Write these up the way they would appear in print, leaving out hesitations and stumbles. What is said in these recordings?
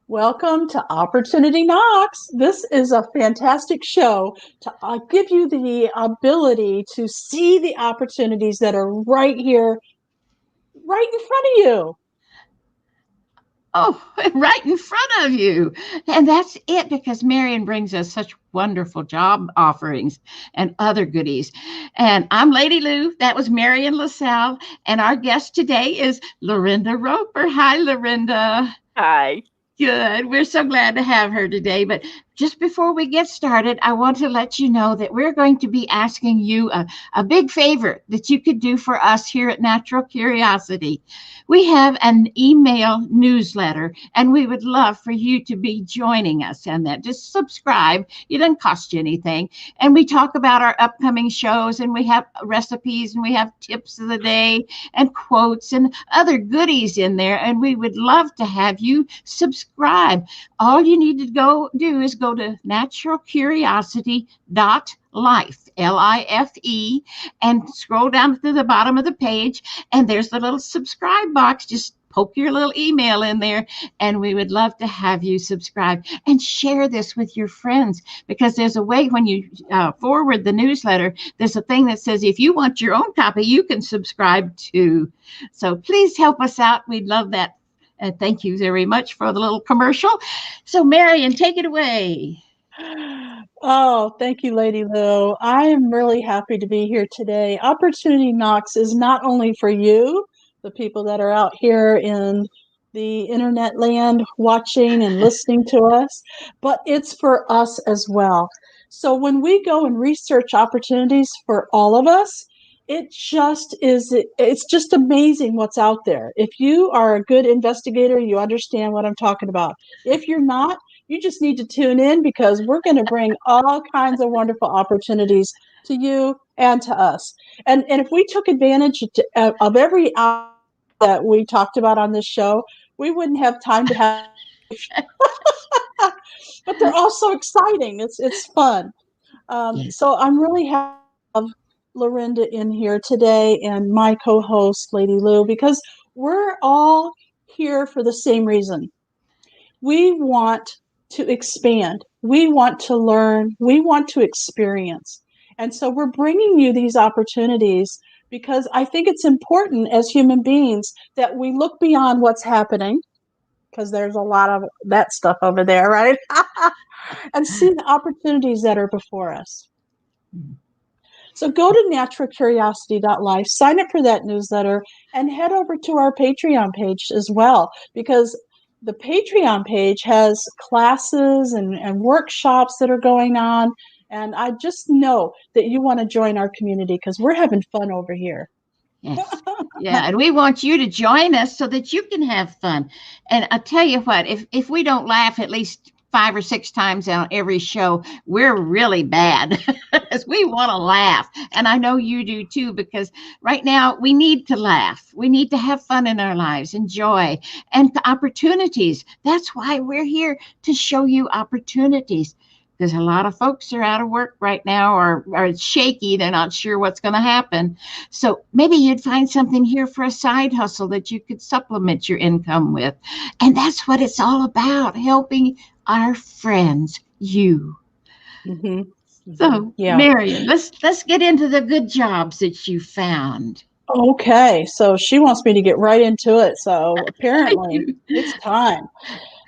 Welcome to Opportunity Knocks. This is a fantastic show to give you the ability to see the opportunities that are right here, right in front of you. Oh, right in front of you. And that's it, because Marian brings us such wonderful job offerings and other goodies. And I'm Lady Lou. That was Marian LaSalle. And our guest today is LaRinda Roper. Hi, LaRinda. Hi. Good. We're so glad to have her today. But just before we get started, I want to let you know that we're going to be asking you a big favor that you could do for us here at Natural Curiosity. We have an email newsletter, and we would love for you to be joining us in that. Just subscribe. It doesn't cost you anything. And we talk about our upcoming shows, and we have recipes, and we have tips of the day and quotes and other goodies in there. And we would love to have you subscribe. All you need to do is go to NaturalCuriosity.Life, Life, and scroll down to the bottom of the page, and there's the little subscribe box. Just poke your little email in there, and we would love to have you subscribe and share this with your friends, because there's a way when you forward the newsletter, there's a thing that says if you want your own copy, you can subscribe too. So please help us out. We'd love that. And thank you very much for the little commercial. So, Marian, take it away. Oh, thank you, Lady Lou. I am really happy to be here today. Opportunity Knocks is not only for you, the people that are out here in the internet land watching and listening to us, but it's for us as well. So when we go and research opportunities for all of us, it's just amazing what's out there. If you are a good investigator, you understand what I'm talking about. If you're not, you just need to tune in, because we're going to bring all kinds of wonderful opportunities to you and to us. And if we took advantage of every hour that we talked about on this show, we wouldn't have time to have. But they're all so exciting. It's fun. Yes. So I'm really happy to have LaRinda in here today, and my co-host, Lady Lou, because we're all here for the same reason. We want to expand. We want to learn. We want to experience. And so we're bringing you these opportunities because I think it's important as human beings that we look beyond what's happening, because there's a lot of that stuff over there, right? And see the opportunities that are before us. So go to NaturalCuriosity.Life, sign up for that newsletter, and head over to our Patreon page as well, because the Patreon page has classes and workshops that are going on. And I just know that you want to join our community, because we're having fun over here. Yes. Yeah. And we want you to join us so that you can have fun. And I tell you what, if we don't laugh at least 5 or 6 times on every show, we're really bad. Because we want to laugh. And I know you do too, because right now we need to laugh. We need to have fun in our lives, enjoy, and opportunities. That's why we're here, to show you opportunities. Because a lot of folks are out of work right now, or are shaky. They're not sure what's going to happen. So maybe you'd find something here for a side hustle that you could supplement your income with. And that's what it's all about, helping our friends, you. Mm-hmm. So, yeah. Marian, let's get into the good jobs that you found. Okay, so she wants me to get right into it. So apparently it's time.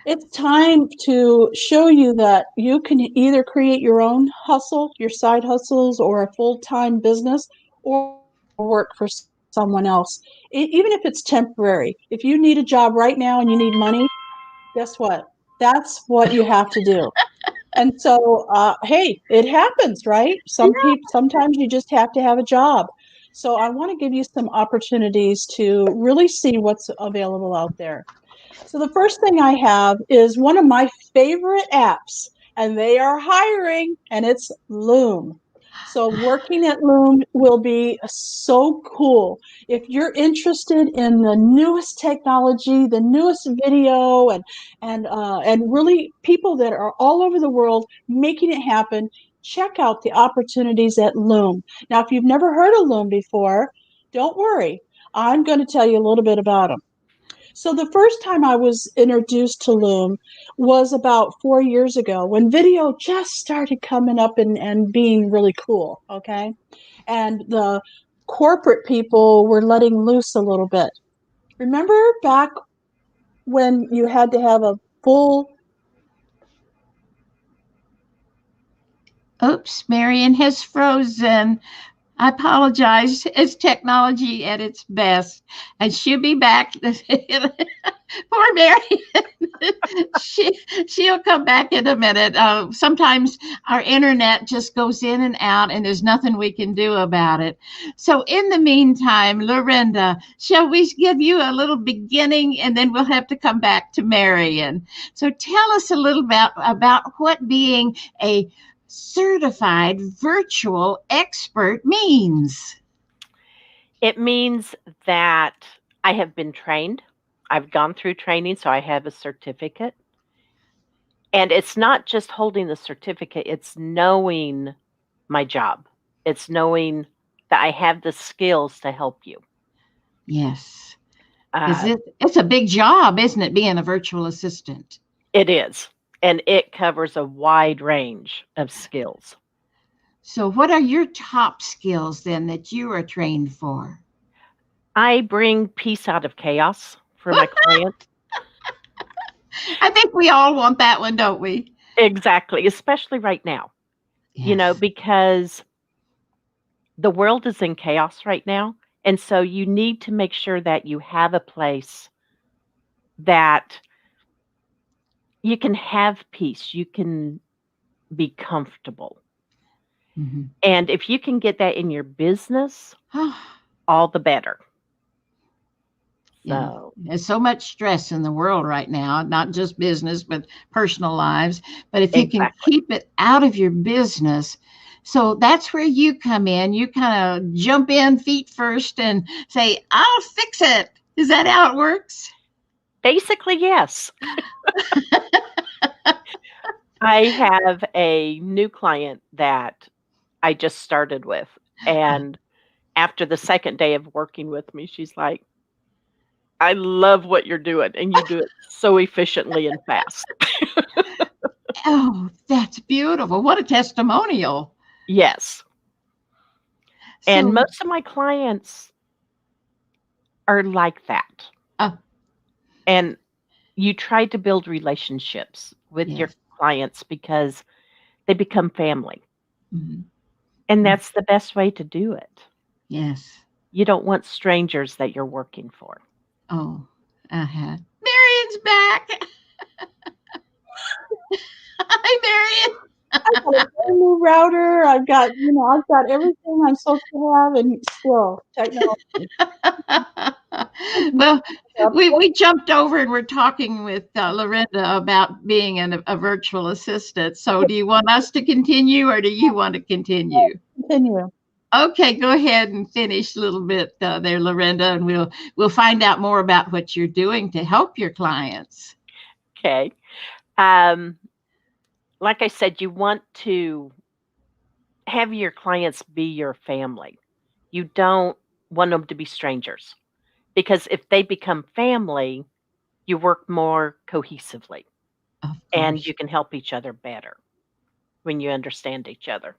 It's time to show you that you can either create your own hustle, your side hustles, or a full-time business, or work for someone else. Even if it's temporary. If you need a job right now and you need money, guess what? That's what you have to do. And so, hey, it happens, right? Sometimes you just have to have a job. So I want to give you some opportunities to really see what's available out there. So the first thing I have is one of my favorite apps, and they are hiring, and it's Loom. So working at Loom will be so cool. If you're interested in the newest technology, the newest video, and really people that are all over the world making it happen, check out the opportunities at Loom. Now, if you've never heard of Loom before, don't worry. I'm going to tell you a little bit about them. So the first time I was introduced to Loom was about 4 years ago when video just started coming up and being really cool. Okay. And the corporate people were letting loose a little bit. Remember back when you had to have a full. Oops, Marian has frozen. I apologize. It's technology at its best. And she'll be back. Poor Marian. She'll come back in a minute. Sometimes our internet just goes in and out, and there's nothing we can do about it. So in the meantime, LaRinda, shall we give you a little beginning, and then we'll have to come back to Marian. So tell us a little about what being a certified virtual expert means. It means that I have been trained. I've gone through training, so I have a certificate. And it's not just holding the certificate, it's knowing my job. It's knowing that I have the skills to help you. Yes. It's a big job, isn't it, being a virtual assistant? It is. And it covers a wide range of skills. So what are your top skills then that you are trained for? I bring peace out of chaos for my clients. I think we all want that one, don't we? Exactly, especially right now. Yes. Because the world is in chaos right now. And so you need to make sure that you have a place that you can have peace, you can be comfortable. Mm-hmm. And if you can get that in your business, all the better. Yeah. There's so much stress in the world right now, not just business, but personal lives. But if you can keep it out of your business, so that's where you come in. You kind of jump in feet first and say, I'll fix it. Is that how it works? Basically, yes. I have a new client that I just started with. And after the second day of working with me, she's like, I love what you're doing. And you do it so efficiently and fast. Oh, that's beautiful. What a testimonial. Yes. And most of my clients are like that. And you try to build relationships with your clients because they become family. Mm-hmm. And that's the best way to do it. Yes. You don't want strangers that you're working for. Oh, Marian's back. Hi, Marian. I've got a brand new router. I've got everything I'm supposed to have, and still technology. Well, we jumped over and we're talking with LaRinda about being a virtual assistant. So do you want us to continue or do you want to continue? Continue. Okay, go ahead and finish a little bit there, LaRinda, and we'll find out more about what you're doing to help your clients. Okay. Like I said, you want to have your clients be your family. You don't want them to be strangers because if they become family, you work more cohesively and you can help each other better when you understand each other.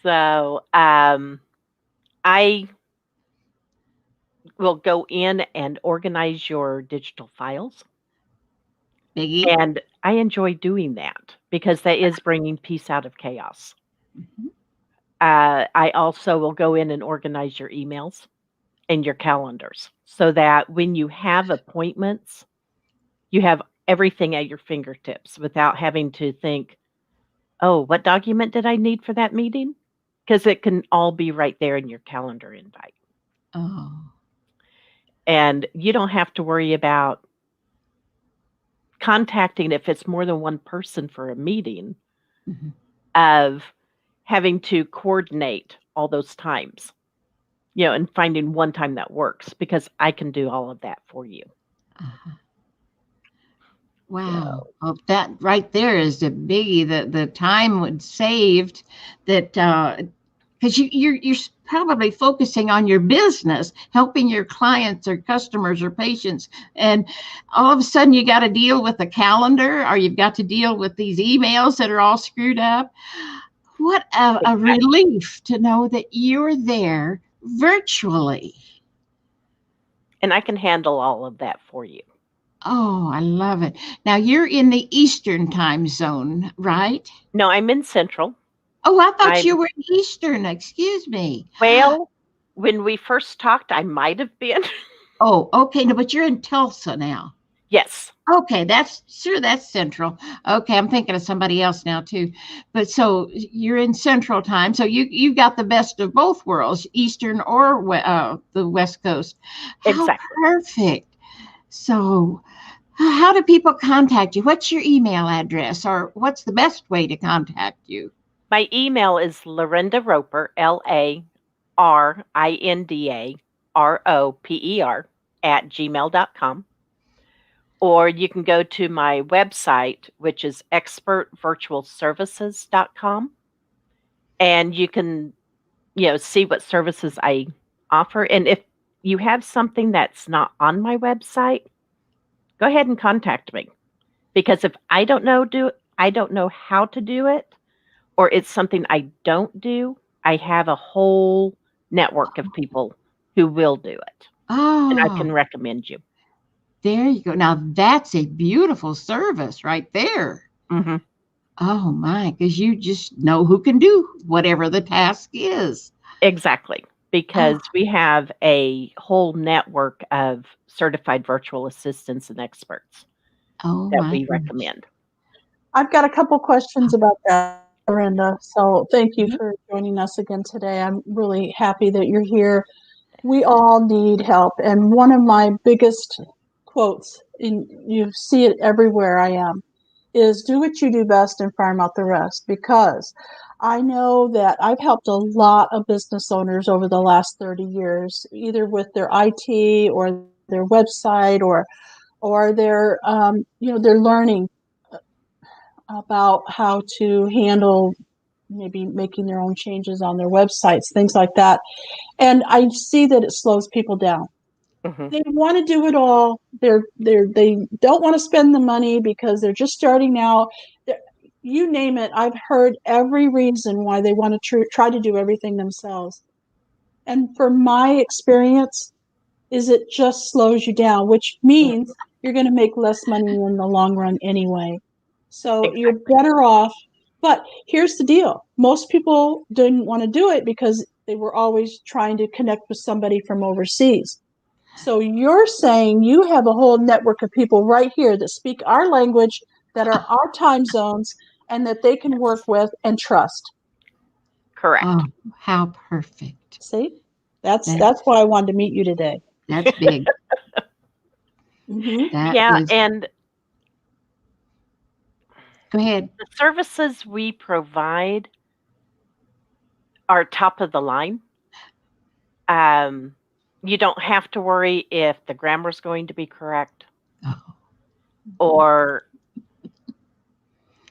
So I will go in and organize your digital files. Biggie. And I enjoy doing that because that is bringing peace out of chaos. Mm-hmm. I also will go in and organize your emails and your calendars so that when you have appointments, you have everything at your fingertips without having to think, oh, what document did I need for that meeting? Because it can all be right there in your calendar invite. Oh. And you don't have to worry about contacting if it's more than one person for a meeting of having to coordinate all those times, and finding one time that works because I can do all of that for you. Wow. Well, that right there is the biggie, the time saved that because you're probably focusing on your business, helping your clients or customers or patients, and all of a sudden you got to deal with a calendar, or you've got to deal with these emails that are all screwed up. What a relief to know that you're there virtually. And I can handle all of that for you. Oh, I love it. Now you're in the Eastern time zone, right? No, I'm in Central. Oh, I thought I'm you were in Eastern. Excuse me. Well, when we first talked, I might have been. Oh, okay. No, but you're in Tulsa now. Yes. Okay, that's Central. Okay, I'm thinking of somebody else now too. But so you're in Central time. So you got the best of both worlds, Eastern or the West Coast. How Exactly. perfect. So how do people contact you? What's your email address, or what's the best way to contact you? My email is larindaroper, LaRindaroper @gmail.com. Or you can go to my website, which is expertvirtualservices.com. And you can, see what services I offer. And if you have something that's not on my website, go ahead and contact me. Because if I don't know how to do it, or it's something I don't do, I have a whole network of people who will do it. And I can Oh, recommend you. there you go. Now that's a beautiful service right there. Hmm. Oh my, because you just know who can do whatever the task is. Exactly. Because Oh, we have a whole network of certified virtual assistants and experts oh that my we goodness. recommend. I've got a couple questions about that, LaRinda. So thank you Mhm. for joining us again today. I'm really happy that you're here. We all need help. And one of my biggest quotes, and you see it everywhere I am, is do what you do best and farm out the rest. Because I know that I've helped a lot of business owners over the last 30 years, either with their IT or their website or their their learning about how to handle maybe making their own changes on their websites, things like that. And I see that it slows people down. Hmm. They want to do it all. They don't want to spend the money because they're just starting out. You name it. I've heard every reason why they want to try to do everything themselves. And from my experience, is it just slows you down, which means you're going to make less money in the long run anyway. So you're Exactly. better off. But here's the deal. Most people didn't want to do it because they were always trying to connect with somebody from overseas. So you're saying you have a whole network of people right here that speak our language, that are our time zones, and that they can work Yes. with and trust. Oh, Correct. how perfect. See? That's That that's why I wanted to meet you today. that's big. Hmm. That Yeah. is. And Go ahead. the services we provide are top of the line. Um, you don't have to worry if the grammar is going to be correct, Oh, or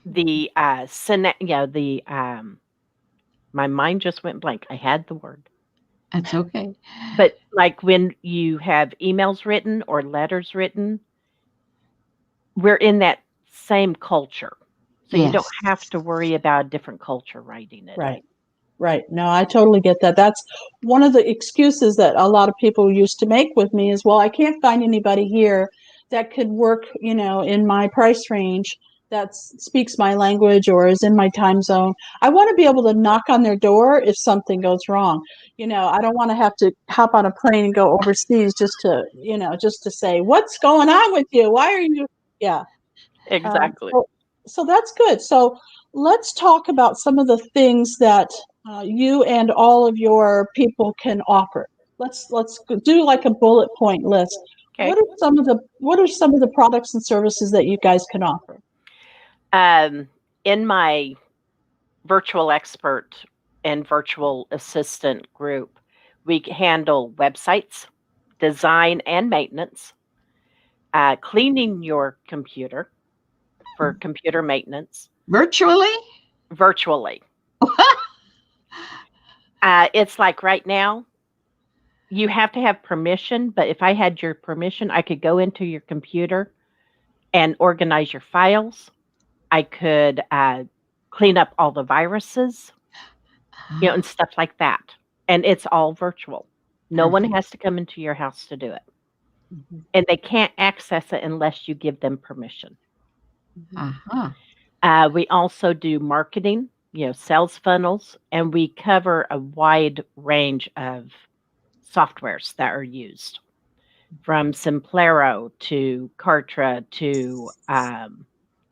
the my mind just went blank. I had the word. that's okay. But like when you have emails written or letters written, we're in that same culture. So you don't Yes. have to worry about a different culture writing it in. Right. Right. No, I totally get that. That's one of the excuses that a lot of people used to make with me is, well, I can't find anybody here that could work, in my price range that speaks my language or is in my time zone. I want to be able to knock on their door if something goes wrong. I don't want to have to hop on a plane and go overseas just to say, what's going on with you? Why are you? Yeah. Um, Exactly. so, so that's good. So let's talk about some of the things that you and all of your people can offer. Let's do like a bullet point list. Okay. What are some of the products and services that you guys can offer? In my virtual expert and virtual assistant group, we handle websites, design and maintenance, cleaning your computer for computer maintenance Virtually? virtually. It's like right now, you have to have permission, but if I had your permission, I could go into your computer and organize your files. I could clean up all the viruses, and stuff like that. And it's all virtual. No one has to come into your house to do it. And they can't access it unless you give them permission. We also do marketing, sales funnels, and we cover a wide range of softwares that are used, from Simplero to Kartra to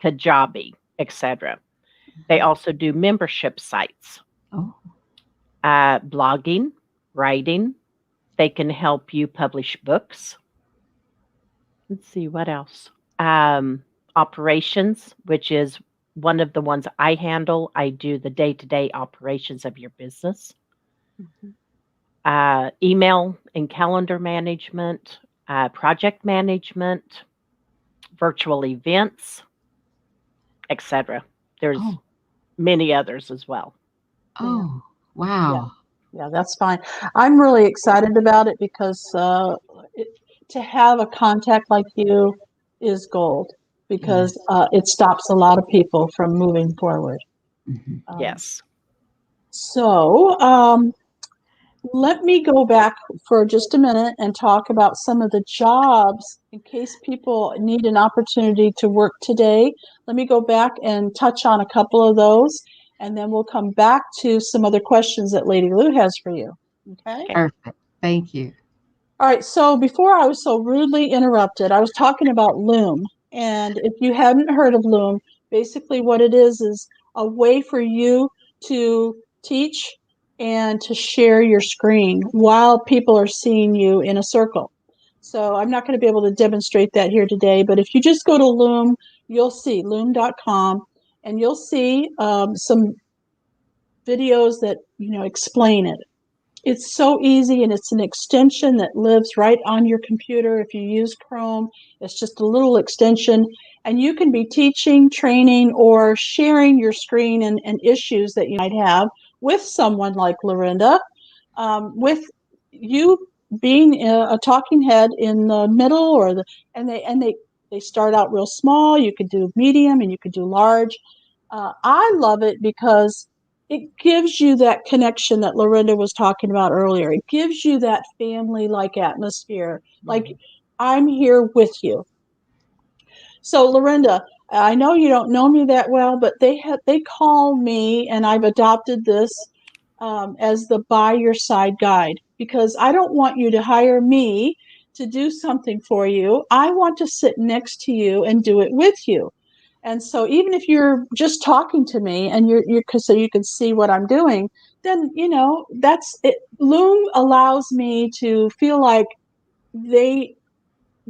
Kajabi, etc. They also do membership sites, blogging, writing. They can help you publish books. Let's see, what else? Operations, which is one of the ones I handle. I do the day-to-day operations of your business. Email and calendar management, project management, virtual events, etc. There's many others as well. Oh, wow. Yeah, that's fine. I'm really excited about it because to have a contact like you is gold, because it stops a lot of people from moving forward. Yes. So let me go back for just a minute and talk about some of the jobs in case people need an opportunity to work today. Let me go back and touch on a couple of those, and then we'll come back to some other questions that Lady Lou has for you. Okay? Perfect. Thank you. All right. So before I was so rudely interrupted, I was talking about Loom. And if you hadn't heard of Loom, basically what it is a way for you to teach and to share your screen while people are seeing you in a circle. So I'm not going to be able to demonstrate that here today, but if you just go to Loom, you'll see loom.com, and you'll see some videos that explain it. It's so easy, and it's an extension that lives right on your computer. If you use Chrome, it's just a little extension, and you can be teaching, training, or sharing your screen and issues that you might have with someone like LaRinda, with you being a talking head in the middle, and they start out real small. You could do medium and you could do large. I love it because it gives you that connection that LaRinda was talking about earlier. It gives you that family-like atmosphere, like I'm here with you. So LaRinda, I know you don't know me that well, but they call me, and I've adopted this as the by your side guide, because I don't want you to hire me to do something for you. I want to sit next to you and do it with you. And so even if you're just talking to me and you're so you can see what I'm doing, then that's it. Loom allows me to feel like they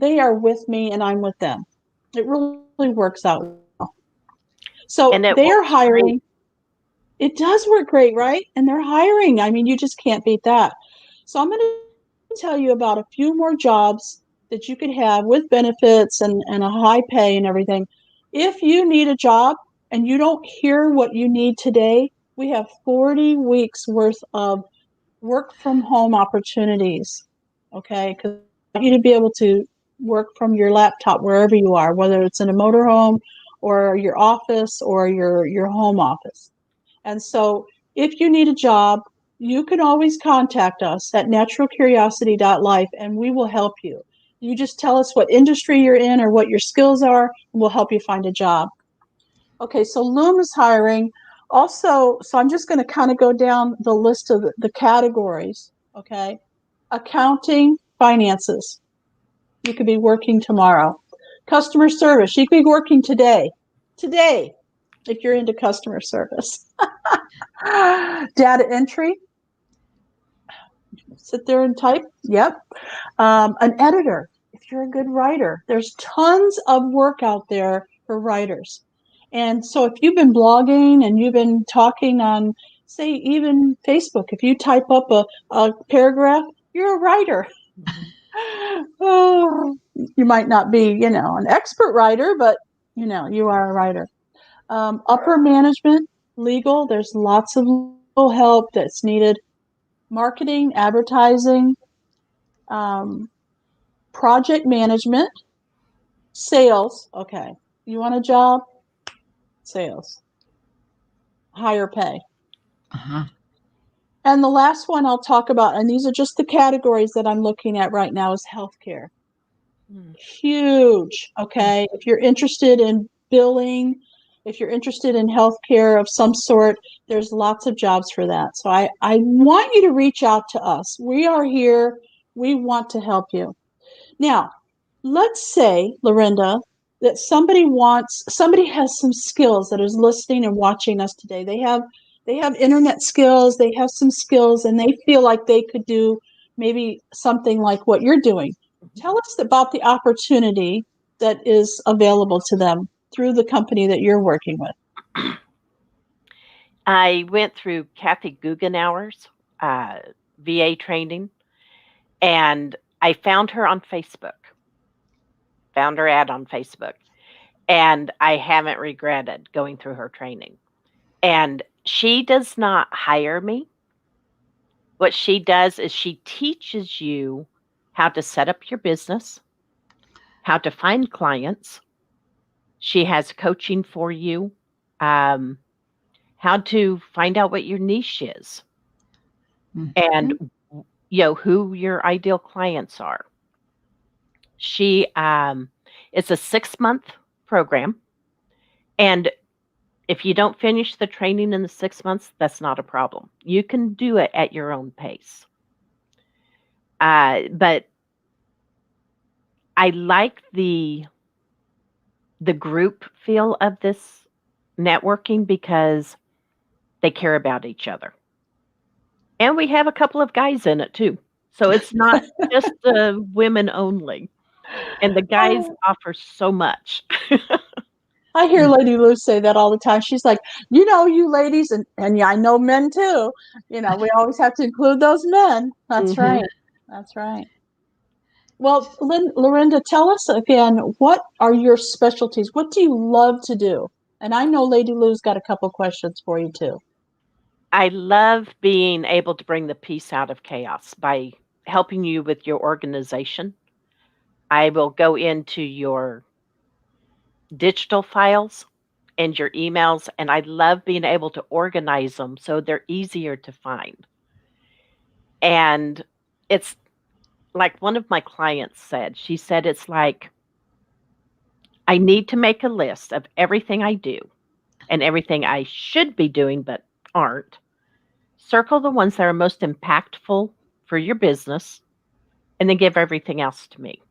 are with me and I'm with them. It really works out well. So they're hiring. It does work great, right? And they're hiring. I mean, you just can't beat that. So I'm going to tell you about a few more jobs that you could have with benefits and a high pay and everything. If you need a job and you don't hear what you need today, we have 40 weeks worth of work from home opportunities. Okay, because I want you to be able to work from your laptop wherever you are, whether it's in a motorhome or your office or your home office. And so if you need a job, you can always contact us at NaturalCuriosity.Life, and we will help you. You just tell us what industry you're in or what your skills are, and we'll help you find a job. Okay, so Loom is hiring. Also, so I'm just going to kind of go down the list of the categories, okay? Accounting, finances. You could be working tomorrow. Customer service. You could be working today. Today, if you're into customer service. Data entry. Sit there and type. Yep. An editor. If you're a good writer. There's tons of work out there for writers. And so if you've been blogging and you've been talking on, say, even Facebook, if you type up a paragraph, you're a writer. Oh, you might not be, an expert writer, but, you are a writer. Upper management, legal, there's lots of legal help that's needed. marketing, advertising, project management, sales. Okay. You want a job? Sales. Higher pay. Uh-huh. And the last one I'll talk about, and these are just the categories that I'm looking at right now, is healthcare. Huge. Okay. If you're interested in billing, if you're interested in healthcare of some sort, there's lots of jobs for that. So I want you to reach out to us. We are here. We want to help you. Now, let's say, LaRinda, that somebody has some skills that is listening and watching us today. They have internet skills, they have some skills, and they feel like they could do maybe something like what you're doing. Tell us about the opportunity that is available to them through the company that you're working with. I went through Kathy Guggenauer's VA training, and I found her on Facebook. Found her ad on Facebook, and I haven't regretted going through her training. And she does not hire me. What she does is she teaches you how to set up your business, how to find clients. She has coaching for you, how to find out what your niche is, and who your ideal clients are. She it's a 6-month program, and if you don't finish the training in the 6 months, that's not a problem. You can do it at your own pace. But I like the group feel of this networking because they care about each other. And we have a couple of guys in it too. So it's not just women only. And the guys offer so much. I hear Lady Lou say that all the time. She's like, you ladies, and yeah, I know men too. We always have to include those men. That's right. That's right. Well, LaRinda, tell us again, what are your specialties? What do you love to do? And I know Lady Lou's got a couple questions for you too. I love being able to bring the peace out of chaos by helping you with your organization. I will go into your digital files and your emails, and I love being able to organize them so they're easier to find. And it's like one of my clients said, she said, it's like, I need to make a list of everything I do and everything I should be doing but aren't. Circle the ones that are most impactful for your business, and then give everything else to me.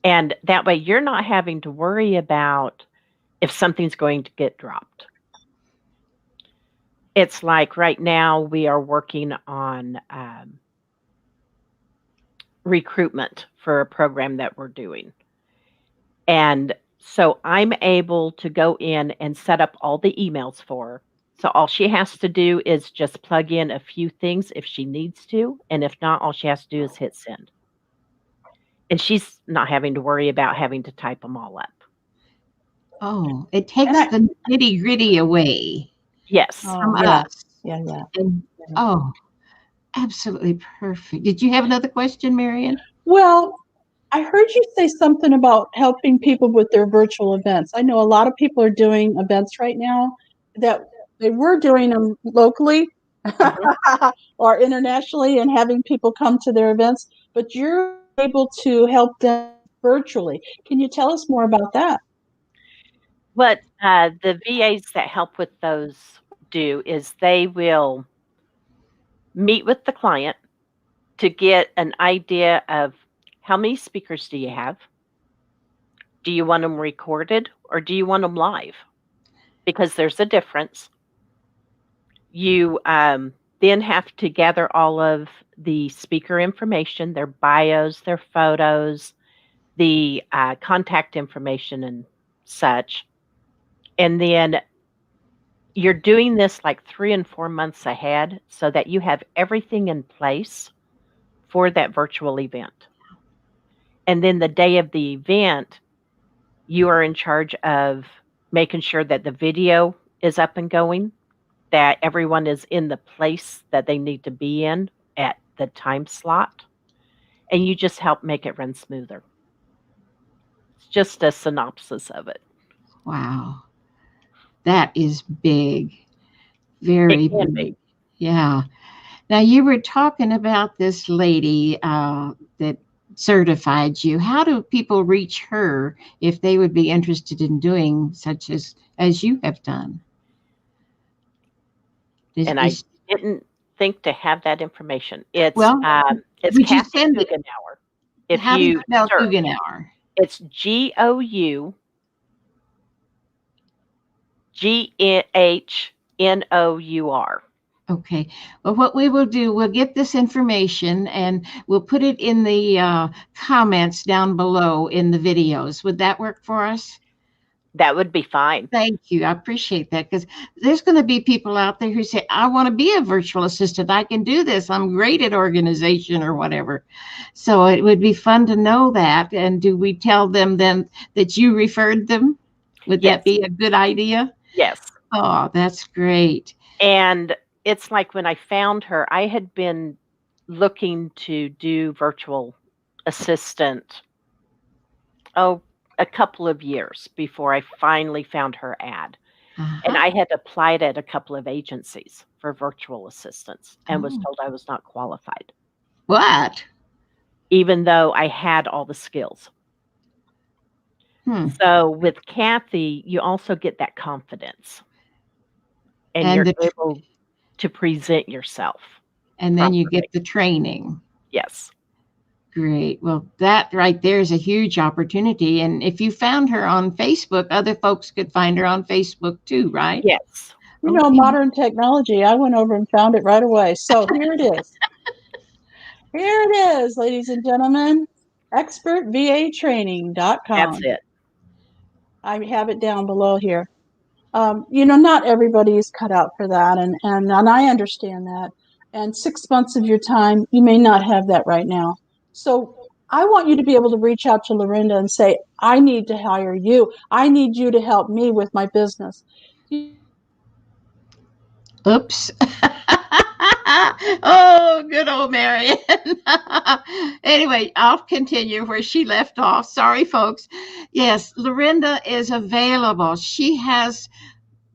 And that way you're not having to worry about if something's going to get dropped. It's like right now we are working on recruitment for a program that we're doing. And so I'm able to go in and set up all the emails for her. So all she has to do is just plug in a few things if she needs to. And if not, all she has to do is hit send. And she's not having to worry about having to type them all up. Oh, it takes the nitty gritty away. Yes. From us. Yeah. And, absolutely perfect. Did you have another question, Marian? Well, I heard you say something about helping people with their virtual events. I know a lot of people are doing events right now that they were doing them locally or internationally and having people come to their events, but you're able to help them virtually. Can you tell us more about that? What the VAs that help with those do is they will meet with the client to get an idea of how many speakers do you have? Do you want them recorded or do you want them live? Because there's a difference. You then have to gather all of the speaker information, their bios, their photos, the contact information and such. And then you're doing this like 3 and 4 months ahead so that you have everything in place for that virtual event. And then the day of the event, you are in charge of making sure that the video is up and going, that everyone is in the place that they need to be in at the time slot, and you just help make it run smoother. It's just a synopsis of it. Wow. That is big. Very It can big. be. Yeah. Now, you were talking about this lady that certified you. How do people reach her if they would be interested in doing such as you have done? And I didn't think to have that information. It's well, it's would you Kathy send it? Guggenauer. If How do you you spell search, Guggenauer? it's GUGHNOUR. Okay. Well, what we will do, we'll get this information and we'll put it in the comments down below in the videos. Would that work for us? That would be fine. Thank you. I appreciate that, because there's going to be people out there who say, I want to be a virtual assistant. I can do this. I'm great at organization or whatever. So it would be fun to know that. And do we tell them then that you referred them? Would Yes. that be a good idea? Yes. Oh, that's great. And it's like when I found her, I had been looking to do virtual assistant, a couple of years before I finally found her ad. And I had applied at a couple of agencies for virtual assistants and was told I was not qualified. What? Even though I had all the skills. So with Kathy, you also get that confidence. And you're able to present yourself. And then you get the training. Yes. Great. Well, that right there is a huge opportunity. And if you found her on Facebook, other folks could find her on Facebook too, right? Yes. You know, modern technology, I went over and found it right away. So here it is. Here it is, ladies and gentlemen. ExpertVATraining.com. That's it. I have it down below here. You know, not everybody is cut out for that, and I understand that. And 6 months of your time, you may not have that right now. So I want you to be able to reach out to LaRinda and say, I need to hire you. I need you to help me with my business. Oops. Oh, good old Marian. Anyway, I'll continue where she left off. Sorry, folks. Yes, LaRinda is available. She has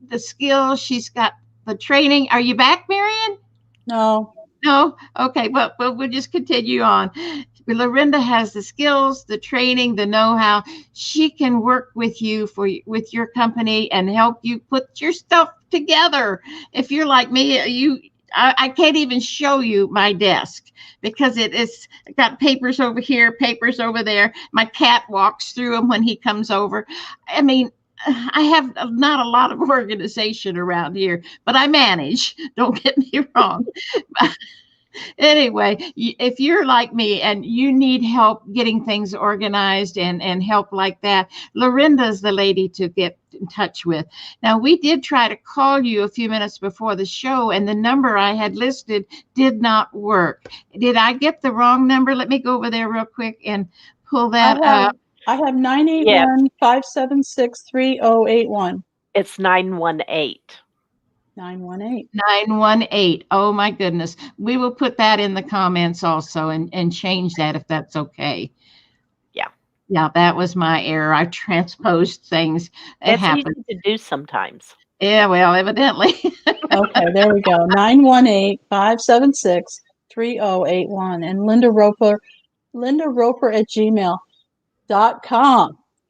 the skills. She's got the training. Are you back, Marian? No. No? Okay, but we'll just continue on. LaRinda has the skills, the training, the know-how. She can work with you with your company and help you put your stuff together. If you're like me, I can't even show you my desk because it's got papers over here, papers over there. My cat walks through them when he comes over. I mean, I have not a lot of organization around here, but I manage. Don't get me wrong. Anyway, if you're like me and you need help getting things organized and help like that, LaRinda is the lady to get in touch with. Now, we did try to call you a few minutes before the show, and the number I had listed did not work. Did I get the wrong number? Let me go over there real quick and pull that up. I have 981-576-3081. It's 918. 918. 918. Oh my goodness. We will put that in the comments also and change that if that's okay. Yeah. Yeah, that was my error. I transposed things. It happens. Easy to do sometimes. Yeah, well, evidently. Okay, there we go. 918-576-3081. And Linda Roper at gmail.com.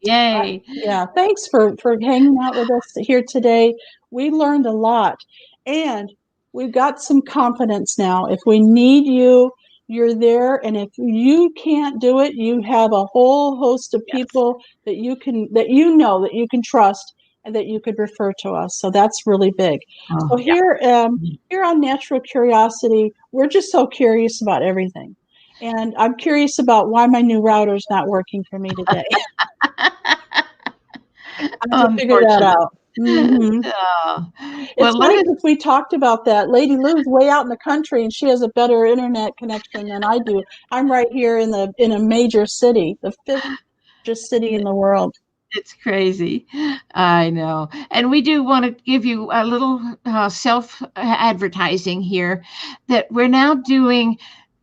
Yay. Yeah, thanks for hanging out with us here today. We learned a lot, and we've got some confidence now. If we need you, you're there, and if you can't do it, you have a whole host of people that you can trust and that you could refer to us. So that's really big. So here on Natural Curiosity, we're just so curious about everything. And I'm curious about why my new router's not working for me today. I have to figure that out. Mm-hmm. It's funny because we talked about that. Lady Lou's way out in the country, and she has a better internet connection than I do. I'm right here in a major city, the 5th largest city in the world. It's crazy. I know. And we do want to give you a little self advertising here that we're now doing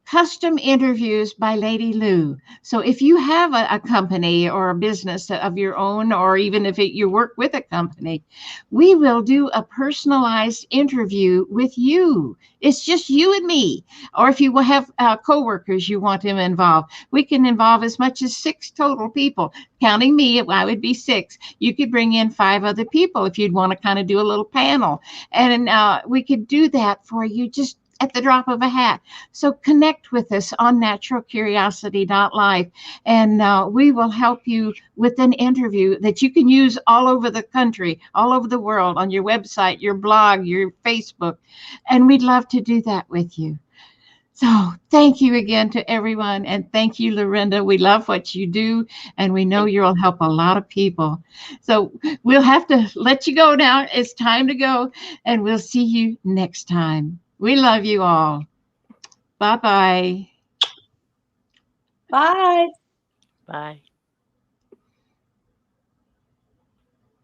custom interviews by Lady Lou. So if you have a company or a business of your own, or even if you work with a company, we will do a personalized interview with you. It's just you and me. Or if you will have coworkers you want them involved, we can involve as much as 6 total people. Counting me, I would be 6. You could bring in 5 other people if you'd want to kind of do a little panel. And we could do that for you just at the drop of a hat. So connect with us on NaturalCuriosity.Life, and we will help you with an interview that you can use all over the country, all over the world, on your website, your blog, your Facebook. And we'd love to do that with you. So thank you again to everyone. And thank you, LaRinda. We love what you do, and we know you'll help a lot of people. So we'll have to let you go now. It's time to go, and we'll see you next time. We love you all. Bye-bye. Bye. Bye.